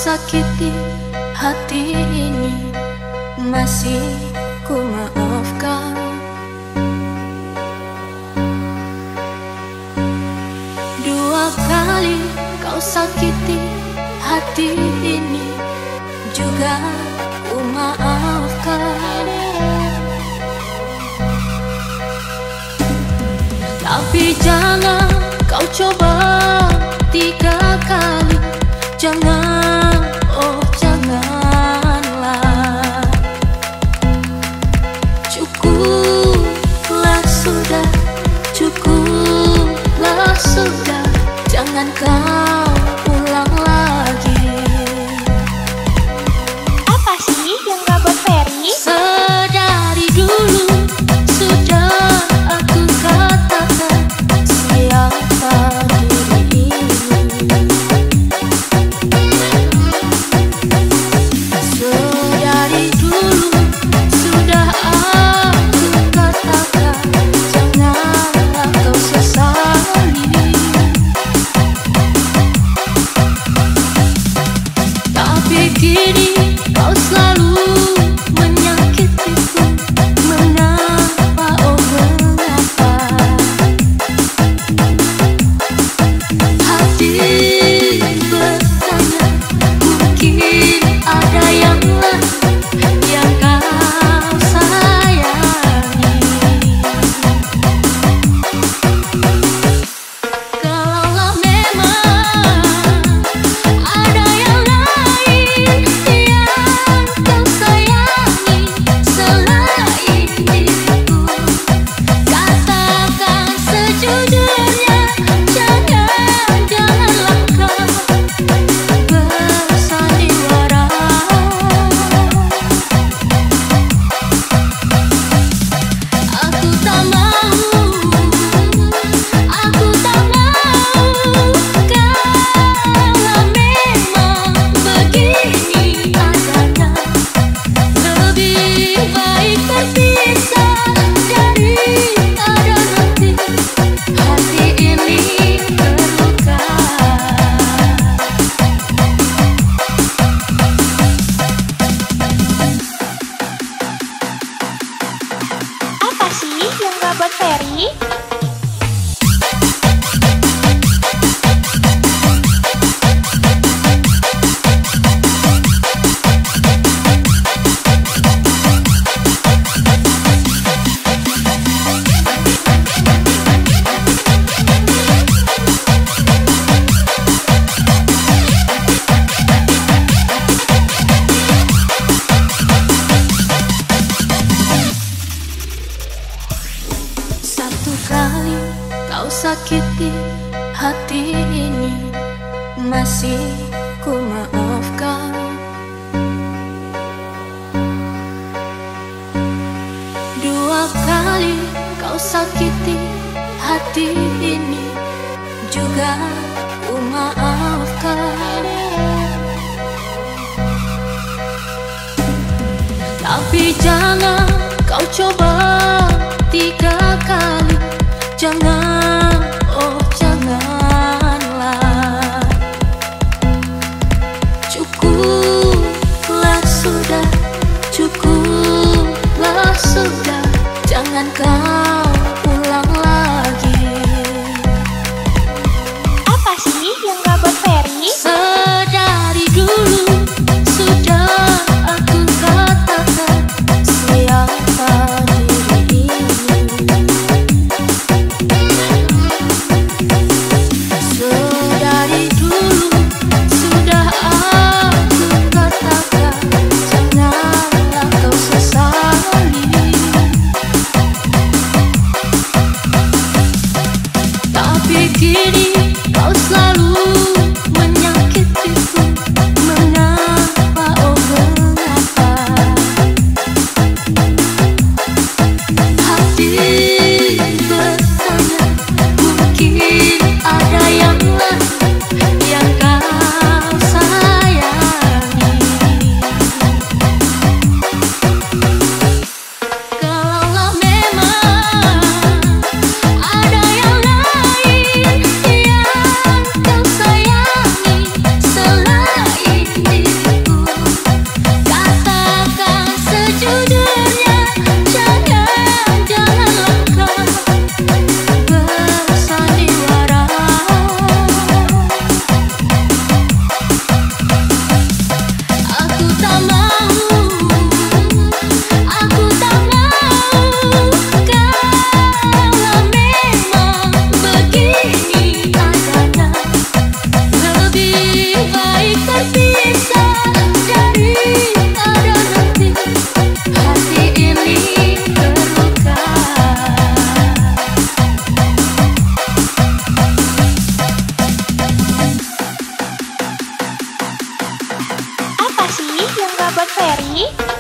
sakiti hati ini, masih ku maafkan. Dua kali kau sakiti hati ini, juga ku maafkan. Tapi jangan kau coba tiga kali, jangan, oh janganlah. Cukuplah sudah, cukuplah sudah, jangan kau ulang lagi. Apa sih yang gak buat Ferry? Sedari dulu sudah aku katakan siapa diri ini. Sedari dulu sudah aku katakan janganlah kau sesali. Tapi kini kau selalu menyakitiku. Mengapa, oh mengapa? Hati bertanya, mungkin ada yang lain yang kau sayangi. Kalaulah memang ada yang lain yang kau sayangi selain diriku, katakan sejujurnya, janganlah kau bersandiwara. Aku tak mau, aku tak mau. Kalau memang begini adanya, lebih baik berpisah daripada nanti hati ini terluka. Apa sih yang gak buat Ferry? Satu kali kau sakiti hati ini, masih ku maafkan. Dua kali kau sakiti hati ini, juga ku maafkan. Tapi jangan kau coba tiga kali, jangan, oh janganlah. Cukuplah sudah, cukuplah sudah, jangan kau ulang lagi. Apa sih yang gak buat Ferry? Sedari dulu sudah aku katakan siapa diri ini. Sedari dulu sudah aku katakan janganlah kau sesali. Ferry?